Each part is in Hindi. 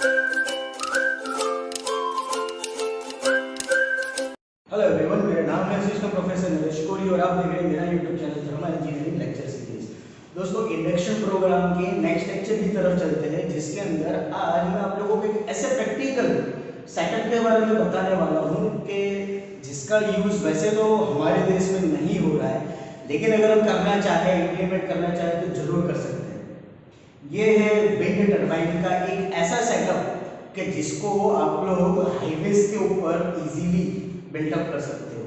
हेलो एवरीवन, मेरा नाम है असिस्टेंट प्रोफेसर नरेश कोहली और आप देख रहे हैं मेरा YouTube channel thermal engineering lecture series. दोस्तों, इंडक्शन प्रोग्राम के नेक्स्ट लेक्चर की तरफ चलते हैं, जिसके अंदर आज मैं आप लोगों को एक ऐसे प्रैक्टिकल सेटअप के बारे में बताने वाला हूँ कि जिसका यूज़ वैसे तो हमारे देश में नहीं हो रहा है, लेकिन अगर हम करना चाहें, इम्प्लीमेंट करना चाहें तो जरूर कर सकते हैं। ये है विंड टर्बाइन का एक ऐसा सेटअप कि जिसको आप लोग हाईवेज के ऊपर इजीली बिल्डअप कर सकते हो।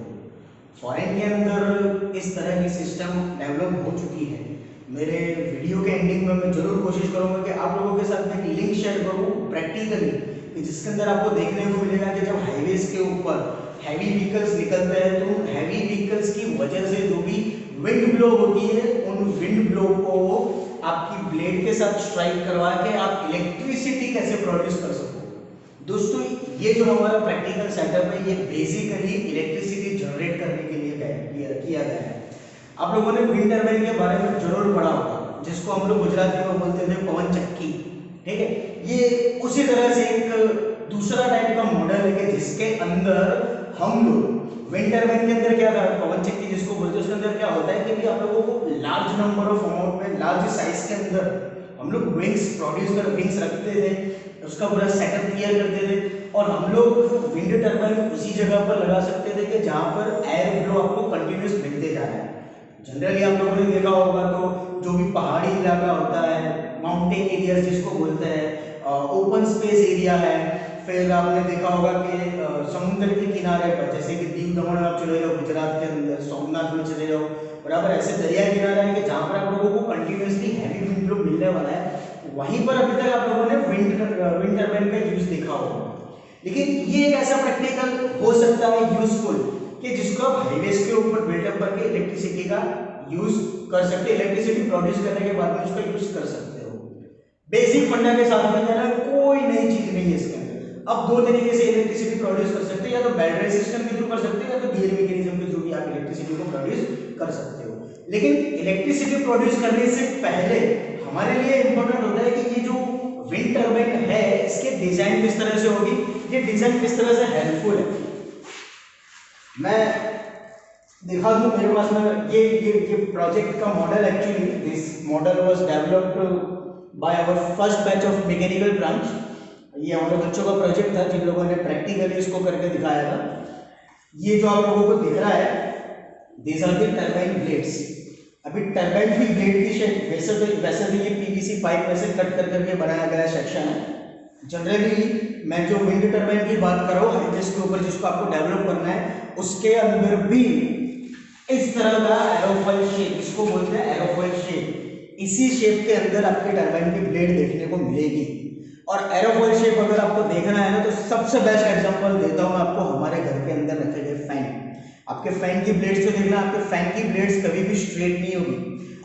फॉरेन के अंदर इस तरह की सिस्टम डेवलप हो चुकी है। मेरे वीडियो के एंडिंग में मैं जरूर कोशिश करूंगा कि आप लोगों के साथ एक लिंक शेयर करूं प्रैक्टिकली, कि जिसके अंदर आपको देखने को मिलेगा कि जब हाईवेज के ऊपर हैवी व्हीकल्स निकलते हैं तो हैवी व्हीकल्स की वजह से जो भी विंड ब्लो होती है, उन विंड ब्लो को आपकी ब्लेड के साथ स्ट्राइक करवा के आप इलेक्ट्रिसिटी कैसे प्रोड्यूस कर सको। दोस्तों, ये जो हमारा प्रैक्टिकल सेटअप है, ये बेसिकली इलेक्ट्रिसिटी जनरेट करने के लिए किया गया है। आप लोगों ने विंड टर्बाइन के बारे में जरूर पढ़ा होगा, जिसको हम लोग गुजराती में बोलते थे पवन चक्की। ठीक है, ये उसी तरह से एक दूसरा टाइप का मॉडल है कि जिसके अंदर हम लोग विंड टर्बाइन के अंदर क्या था, पवन चक्की जिसको बोलते हैं, उसके अंदर क्या होता है कि आप लोगों को लार्ज नंबर ऑफ अमाउंट में, लार्ज साइज के अंदर हम लोग विंग्स प्रोड्यूस कर विंग्स रखते थे, उसका पूरा सेटअप तैयार करते थे और हम लोग विंड टर्बाइन उसी जगह पर लगा सकते थे कि जहां पर एयर फ्लो आपको कंटिन्यूस मिलते जा रहा है। जनरली आप लोगों ने देखा होगा तो जो भी पहाड़ी इलाका होता है, माउंटेन एरिया जिसको बोलते हैं, ओपन स्पेस एरिया है, फिर आपने देखा होगा कि समुद्र के किनारे पर, जैसे कि दीव दमन में आप चले जाओ गुजरात के अंदर, सोमनाथ में चले जाओ, बराबर ऐसे दरिया किनारा है कि जहाँ पर आप लोगों को कंटिन्यूसली हैवी विंड फ्लो मिलने वाला है, वहीं पर अभी तक आप लोगों ने विंड टर्बाइन का यूज देखा होगा। लेकिन ये एक ऐसा प्रैक्टिकल हो सकता है यूजफुल कि जिसको आप हाईवेज के ऊपर बिल्डअप करके इलेक्ट्रिसिटी का यूज कर सकते हैं, इलेक्ट्रिसिटी प्रोड्यूस करने के बाद में उसका यूज कर सकते हो। बेसिक फंडा के साथ में जाना, कोई नई चीज नहीं है इसके अंदर। अब दो तरीके से इलेक्ट्रिसिटी प्रोड्यूस कर सकते हैं, या तो बैटरी सिस्टम के थ्रू कर सकते हैं, या तो गियर मैकेनिज्म के थ्रू भी आप इलेक्ट्रिसिटी को प्रोड्यूस कर सकते हो। लेकिन इलेक्ट्रिसिटी प्रोड्यूस करने से पहले हमारे लिए इंपॉर्टेंट होता है कि ये जो विंड टर्बाइन है, इसके डिजाइन किस तरह से होगी, ये डिजाइन किस तरह से हेल्पफुल है। मैं दिखा दूं, मेरे पास में ये प्रोजेक्ट का model, actually this model was developed by our first batch of mechanical branch. ये हम लोग बच्चों का प्रोजेक्ट था जिन लोगों ने प्रैक्टिकली इसको करके दिखाया था। ये जो आप लोगों को दिख रहा है, these are the turbine blades. अभी टर्बाइन की ब्लेड की शेप वैसे तो ये पीवीसी पाइप में से कट कर करके बनाया गया सेक्शन है। जनरली मैं जो विंड टर्बाइन की बात कर रहा हूँ हाईवेज के ऊपर, जिसको आपको डेवलप करना है, उसके अंदर भी इस तरह का एरोफॉइल शेप, इसको बोलते हैं एरोफॉइल शेप, इसी शेप के अंदर आपके टर्बाइन की ब्लेड देखने को मिलेगी। और एरोफॉइल शेप अगर आपको देखना है ना, तो सबसे बेस्ट एग्जांपल देता हूँ आपको, हमारे घर के अंदर रखे गए फैन। आपके फैन की ब्लेड्स को देखना, आपके फैन की ब्लेड्स कभी भी स्ट्रेट नहीं होगी,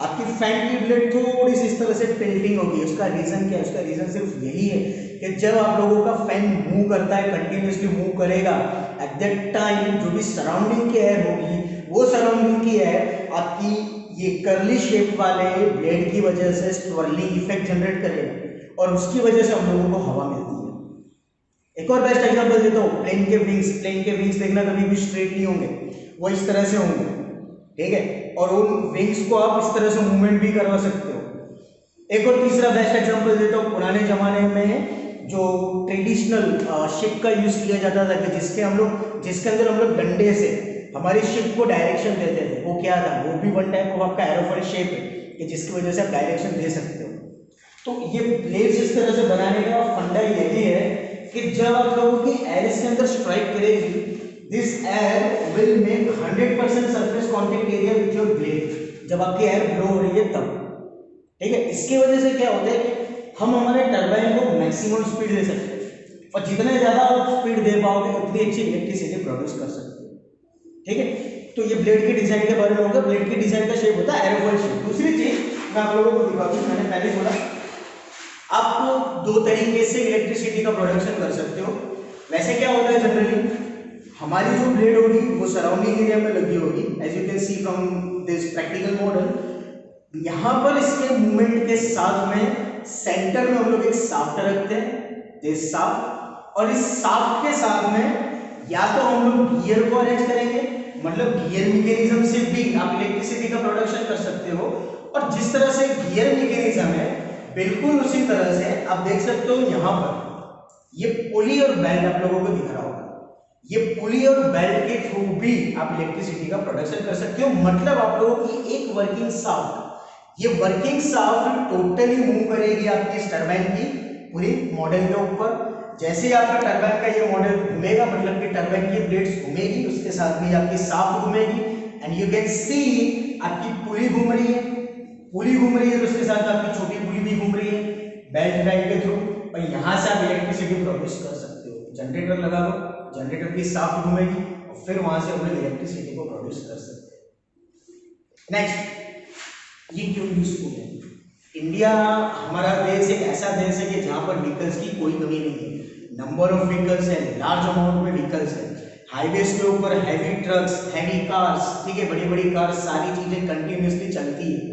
आपकी फैन की ब्लेड थोड़ी सी इस तरह से टिल्टिंग होगी। उसका रीजन क्या है? उसका रीजन सिर्फ यही है कि जब आप लोगों का फैन मूव करता है, कंटिन्यूसली मूव करेगा, एट दैट टाइम जो भी सराउंडिंग की एयर होगी, वो सराउंडिंग की एयर आपकी ये कर्ली शेप वाले ब्लेड की वजह से स्वर्लिंग इफेक्ट जनरेट करेगा और उसकी वजह से हम लोगों को हवा मिलती है। एक और बेस्ट एग्जांपल देता हूँ, प्लेन के विंग्स देखना कभी भी स्ट्रेट नहीं होंगे, वो इस तरह से होंगे। ठीक है, और उन विंग्स को आप इस तरह से मूवमेंट भी करवा सकते हो। एक और तीसरा बेस्ट एग्जांपल देता हूँ, पुराने जमाने में जो ट्रेडिशनल शिप का यूज किया जाता था, कि जिसके अंदर हम लोग डंडे से हमारी शिप को डायरेक्शन देते थे, वो क्या था? वो भी वन टाइप ऑफ आपका एरोफॉइल शेप है कि जिसकी वजह से आप डायरेक्शन दे सकते हो। तो ये ब्लेड्स इस तरह से बनाने का फंडा यही है कि जब आप लोगों की एयर इसके अंदर स्ट्राइक करेगी, this air will make 100% surface contact area with your blade, जब आपकी एयर ब्लो हो रही है तब। ठीक है, इसकी वजह से क्या होता है कि हम हमारे टर्बाइन को मैक्सिमम स्पीड दे सकते हैं, और जितने ज्यादा आप स्पीड दे पाओगे उतनी अच्छी इलेक्ट्रिसिटी प्रोड्यूस कर सकते हो। ठीक है, तो ये ब्लेड के डिजाइन के बारे में होगा। ब्लेड के डिजाइन का शेप होता है एरोफॉइल शेप। दूसरी चीज मैं आप लोगों को दिखा दूं, मैंने पहले बोला आप दो तरीके से इलेक्ट्रिसिटी का प्रोडक्शन कर सकते हो। वैसे क्या होता है, जनरली हमारी जो ब्लेड होगी वो सराउंडिंग एरिया में लगी होगी, as you can see from this practical model. यहाँ पर इसके मूवमेंट के साथ में सेंटर में हम लोग एक शाफ्ट रखते हैं, दिस शाफ्ट, और इस शाफ्ट के साथ में या तो हम लोग गियर को अरेंज करेंगे, मतलब गियर मैकेनिज्म से भी आप इलेक्ट्रिसिटी का प्रोडक्शन कर सकते हो, और जिस तरह से गियर मैकेनिज्म है बिल्कुल उसी तरह से आप देख सकते हो यहाँ पर ये पुली और बेल्ट आप लोगों को दिख रहा होगा, ये पुली और बेल्ट के थ्रू भी आप इलेक्ट्रिसिटी का प्रोडक्शन कर सकते हो। मतलब आप लोगों की एक वर्किंग शाफ्ट, ये वर्किंग शाफ्ट टोटली मूव करेगी आपकी इस टरबाइन की पूरी मॉडल के ऊपर। जैसे ही आपका टरबाइन का ये मॉडल घूमेगा, मतलब कि टरबाइन की ब्लेड्स घूमेगी, उसके साथ में आपकी शाफ्ट घूमेगी, एंड यू कैन सी आपकी पुली घूम रही है, पुली घूम रही है तो उसके साथ आपकी छोटी पुली भी घूम रही है बेल्ट ड्राइव के थ्रू, और यहाँ से आप इलेक्ट्रिसिटी प्रोड्यूस कर सकते हो। जनरेटर लगा दो, जनरेटर की शाफ्ट घूमेगी और फिर वहां से हम लोग इलेक्ट्रिसिटी को प्रोड्यूस कर सकते हैं। नेक्स्ट, ये क्यों यूजफुल है? इंडिया हमारा देश एक ऐसा देश है कि जहां पर व्हीकल्स की कोई कमी नहीं है, नंबर ऑफ व्हीकल्स है, लार्ज अमाउंट में व्हीकल्स है, हाईवेज के ऊपर हैवी ट्रक्स, हैवी कार्स, ठीक है, बड़ी बड़ी कार्स, सारी चीजें कंटिन्यूसली चलती है।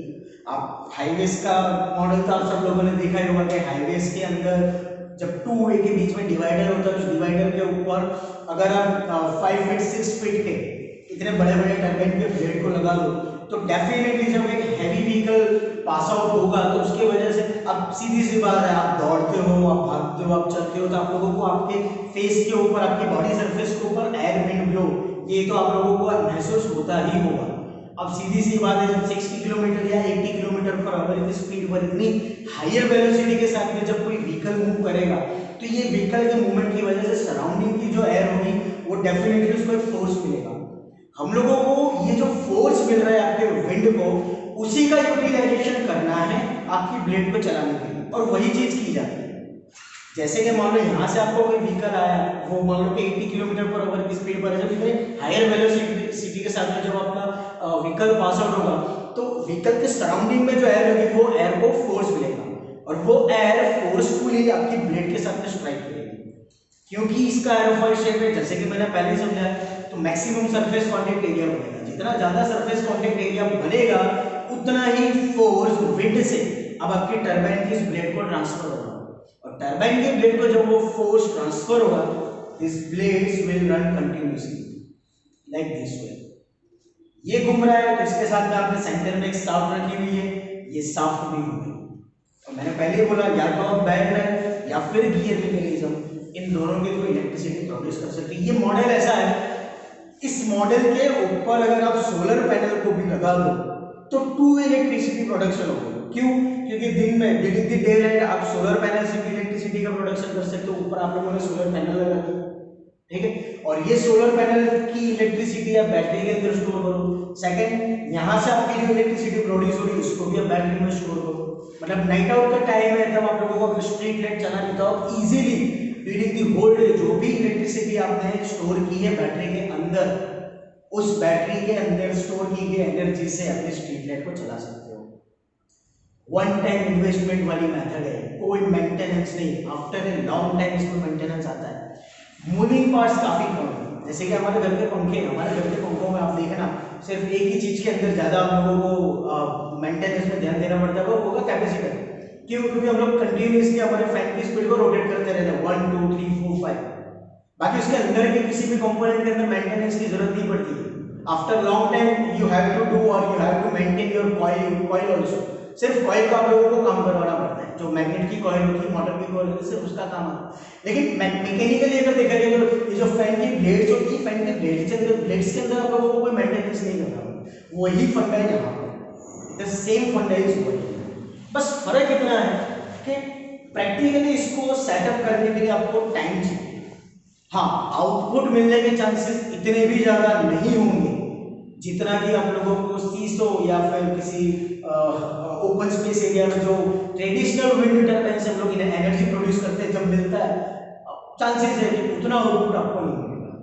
आप हाईवेज का मॉडल तो आप सब लोगों ने देखा ही होगा कि हाईवेज के अंदर जब टू वे के बीच में डिवाइडर होता है, तो डिवाइडर के ऊपर अगर आप 5 फीट 6 फीट के इतने बड़े बड़े टरबाइन के ब्लेड को लगा दो, तो डेफिनेटली जब एक हैवी व्हीकल पास आउट होगा तो उसकी वजह से, अब सीधी सी बात है, आप दौड़ते हो, आप भागते हो, आप चलते हो, तो आप लोगों को आपके फेस के ऊपर, आपकी बॉडी सरफेस के ऊपर एयर विंड ब्लो, ये तो आप लोगों को महसूस होता ही होगा। अब सीधी सी बात है, जब 60 किलोमीटर या 80 किलोमीटर पर आवर की स्पीड पर इतनी हायर वेलोसिटी के साथ में जब कोई व्हीकल मूव करेगा, तो ये व्हीकल के मूवमेंट की वजह से सराउंडिंग की जो एयर होगी वो डेफिनेटली उसको एक फोर्स मिलेगा। हम लोगों को ये जो फोर्स मिल रहा है आपके विंड को, उसी का यूटिलाइजेशन करना है आपकी ब्लेड को चलाने के लिए, और वही चीज की जाती है। जैसे कि मान लो यहाँ से आपको कोई व्हीकल आया, वो मान लो कि 80 किलोमीटर पर आवर की स्पीड पर है, जब इतने हायर वेलोसिटी के साथ में जब आपका व्हीकल पास आउट होगा, तो व्हीकल के सराउंडिंग में जो एयर होगी वो एयर को फोर्स मिलेगा, और वो एयर फोर्सफुली आपकी ब्लेड के साथ में स्ट्राइक करेगी। क्योंकि इसका एरोफॉइल शेप है, जैसे कि मैंने पहले समझाया, तो मैक्सिमम सरफेस कांटेक्ट एरिया बनेगा। जितना ज्यादा सरफेस कांटेक्ट एरिया बनेगा, उतना ही फोर्स विंड से अब आपकी टरबाइन की इस ब्लेड को ट्रांसफर होगा, और टरबाइन के ब्लेड को जब वो फोर्स ट्रांसफर होगा, this blades will run continuously like this way. ये घूम रहा है तो इसके साथ में आपने सेंटर में एक शाफ्ट रखी हुई है, ये शाफ्ट भी घूमेगी। और मैंने पहले ही बोला, या तो आप बेल्ट ड्राइव या फिर गियर मैकेनिज्म, इन दोनों के थ्रू इलेक्ट्रिसिटी प्रोड्यूस कर सकते हैं। ये मॉडल ऐसा है, इस मॉडल के ऊपर अगर आप सोलर पैनल को भी लगा दो तो 2 इलेक्ट्रिसिटी प्रोडक्शन होगा। क्यों? क्योंकि दिन में ड्यूरिंग द डे लाइट आप सोलर पैनल से भी इलेक्ट्रिसिटी का प्रोडक्शन कर सकते हो। ऊपर आप लोगों ने सोलर पैनल लगा दिया, ठीक है, और ये सोलर पैनल की इलेक्ट्रिसिटी आप बैटरी के अंदर स्टोर करो। सेकंड, यहाँ से आपकी जो इलेक्ट्रिसिटी प्रोड्यूस हो रही है उसको भी आप बैटरी में स्टोर करो। मतलब नाइट आउट का टाइम है, तब आप लोगों को अगर स्ट्रीट लाइट चलानी तो आप easily during the whole day जो भी इलेक्ट्रिसिटी आपने स्टोर की है बैटरी के अंदर, उस बैटरी के अंदर स्टोर की गई एनर्जी से अपने स्ट्रीट लाइट को चला सकते हो। वन टाइम इन्वेस्टमेंट वाली मेथड है, कोई मेंटेनेंस नहीं, आफ्टर ए लॉन्ग टाइम इसमें मेंटेनेंस आता है। मूविंग पार्ट्स काफी कम है, जैसे कि हमारे घर के पंखे, हमारे घर के पंखों में आप देखना सिर्फ एक ही चीज के अंदर ज्यादा हम लोगों को मेंटेनेंस में ध्यान देना पड़ता है, वो होगा कैपेसिटर। क्यों? क्योंकि हम लोग कंटिन्यूअसली हमारे फैन की स्पीड को रोटेट करते रहते हैं, 1 2 3 4 5। बाकी उसके अंदर के किसी भी कंपोनेंट के अंदर मेंटेनेंस की जरूरत नहीं पड़ती है। After long time you have to do और you have to maintain your coil also. सिर्फ कॉइल का आप लोगों को काम करवाना पड़ता है, जो मैग्नेट की कॉइल होती है, मोटर की कॉइल होती है, सिर्फ उसका काम आता है। लेकिन मैकेनिकली अगर देखा जाए तो ये जो फैन की ब्लेड्स होती है, फैन के ब्लेड्स के अंदर आप लोगों को कोई मेंटेनेंस नहीं करना, वही फंडा है यहाँ पर, द सेम फंडा इज वर्किंग। बस फर्क इतना है कि प्रैक्टिकली इसको सेटअप करने के लिए आपको टाइम चाहिए। हाँ, आउटपुट मिलने के चांसेस इतने भी ज्यादा नहीं होंगे जितना कि आप लोगों को सीसो या फिर किसी ओपन स्पेस एरिया में जो ट्रेडिशनल विंड टरबाइन से हम लोग एनर्जी प्रोड्यूस करते हैं जब मिलता है, चांसेस है कि उतना आउटपुट आपको नहीं मिलेगा,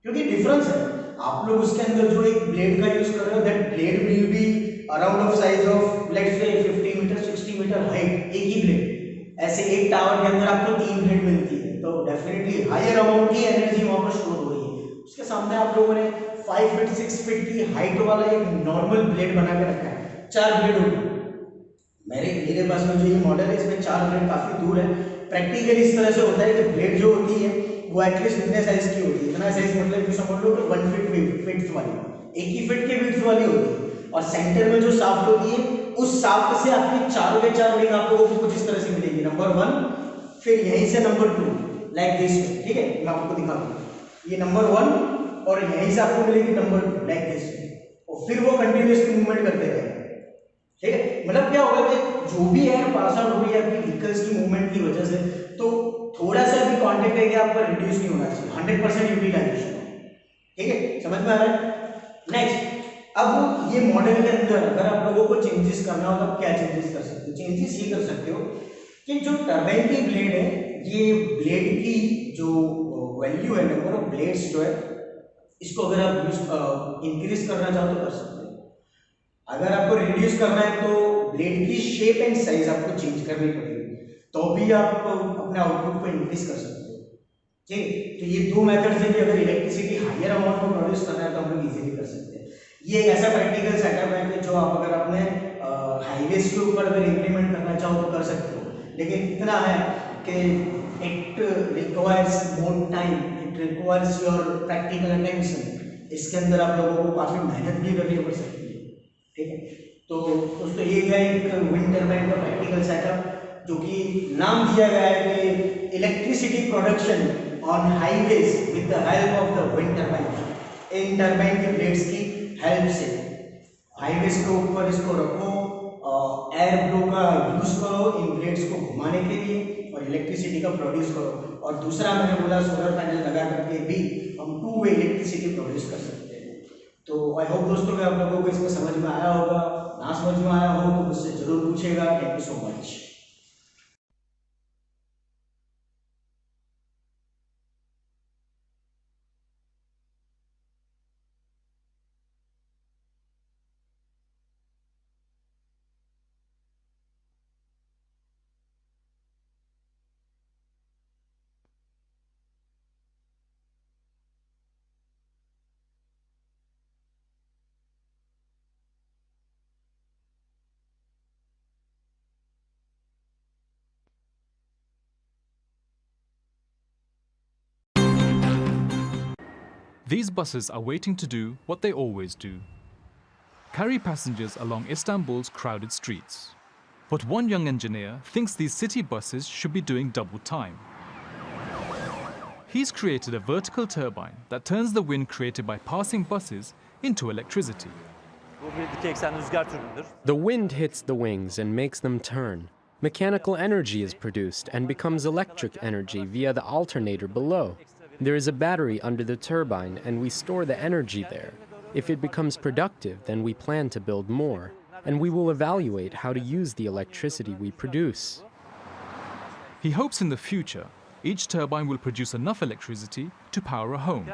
क्योंकि डिफरेंस है। आप लोग उसके अंदर जो एक ब्लेड का यूज कर रहे हो, that blade will be around of size of let's say 50 metre 60 metre height, एक ही ब्लेड। ऐसे एक टावर के अंदर आपको 3 ब्लेड मिलती है, तो डेफिनेटली हायर अमाउंट की एनर्जी वहां पर स्टोर हो रही है। उसके सामने आप लोगों ने 5 फीट 6 फीट की हाइट वाला एक नॉर्मल ब्लेड बना के रखा है, 4 ब्लेड होगी। मेरे पास में जो ये मॉडल है इसमें 4 ब्लेड काफ़ी दूर है। प्रैक्टिकली इस तरह से होता है कि ब्लेड जो होती है वो एटलीस्ट इतने साइज की होती है। इतना साइज मतलब कि समझ लो कि 1 फीट विड्थ वाली, 1 ही फीट के विड्थ वाली होती है। और सेंटर में जो शाफ्ट होती है उस शाफ्ट से आपकी 4 के 4 रिंग आपको कुछ इस तरह से मिलेगी। नंबर 1, फिर यहीं से नंबर 2 लाइक दिस, ठीक है, मैं आपको दिखा दूँ। ये नंबर 1 और यहीं से आपको मिलेगी नंबर 2 लाइक दिस, और फिर वो कंटिन्यूअसली मूवमेंट करते रहेंगे। ठीक है, मतलब क्या होगा कि जो भी एयर पास आउट हो रही है आपकी व्हीकल्स की मूवमेंट की वजह से, तो थोड़ा सा भी कांटेक्ट है कि आपका रिड्यूस नहीं होना चाहिए, 100% यूटिलाइजेशन। ठीक है, समझ में आ रहा है? नेक्स्ट, अब ये मॉडल के अंदर अगर आप लोगों को चेंजेस करना हो तो आप क्या चेंजेस कर सकते हो? चेंजेस ये कर सकते हो कि जो टरबाइन की ब्लेड है, ये ब्लेड की जो वैल्यू है, नंबर ऑफ ब्लेड्स जो है, इसको अगर आप इंक्रीज करना चाहो तो कर सकते हो। अगर आपको रिड्यूस करना है तो ब्लेड की शेप एंड साइज आपको चेंज करनी पड़ेगी, तो भी आप अपने आउटपुट को इंक्रीज कर सकते हो। ठीक है, तो ये 2 मेथड से भी अगर इलेक्ट्रिसिटी हायर अमाउंट में प्रोड्यूस करना है तो हम लोग इजीली कर सकते हैं। ये एक ऐसा प्रैक्टिकल सेटअप है कि जो आप अगर अपने हाईवेज के ऊपर अगर इंप्लीमेंट करना चाहो तो कर सकते हो, लेकिन इतना है कि it requires more time, it requires your practical attention. इसके अंदर आप लोगों को काफ़ी मेहनत भी करनी पड़ सकती है। ठीक है, तो दोस्तों ये है एक विंड टरबाइन का प्रैक्टिकल सेटअप, जो कि नाम दिया गया है कि electricity production on highways with the help of the wind turbine. In turbine के ब्लेड्स की हेल्प से हाईवेज के ऊपर इसको रखो, एयर ब्लो का यूज करो इन ब्लेड्स को घुमाने के लिए और इलेक्ट्रिसिटी का प्रोड्यूस करो। और दूसरा मैंने बोला सोलर पैनल लगा करके भी हम 2 वे इलेक्ट्रिसिटी प्रोड्यूस कर सकते हैं। तो आई होप दोस्तों कि आप लोगों को इसमें समझ में आया होगा। ना समझ में आया हो तो मुझसे जरूर पूछेगा। Thank you so much. These buses are waiting to do what they always do: carry passengers along Istanbul's crowded streets. But one young engineer thinks these city buses should be doing double time. He's created a vertical turbine that turns the wind created by passing buses into electricity. The wind hits the wings and makes them turn. Mechanical energy is produced and becomes electric energy via the alternator below. There is a battery under the turbine and we store the energy there. If it becomes productive, then we plan to build more, and we will evaluate how to use the electricity we produce. He hopes in the future, each turbine will produce enough electricity to power a home.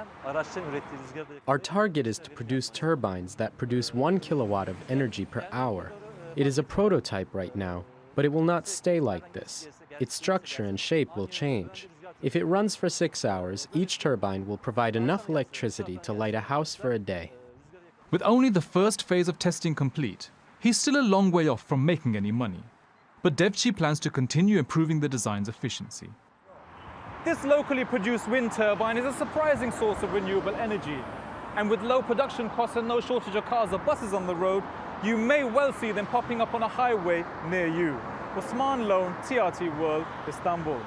Our target is to produce turbines that produce 1 kilowatt of energy per hour. It is a prototype right now, but it will not stay like this. Its structure and shape will change. If it runs for 6 hours, each turbine will provide enough electricity to light a house for a day. With only the first phase of testing complete, he's still a long way off from making any money. But Devchi plans to continue improving the design's efficiency. This locally produced wind turbine is a surprising source of renewable energy. And with low production costs and no shortage of cars or buses on the road, you may well see them popping up on a highway near you. Osman Lone, TRT World, Istanbul.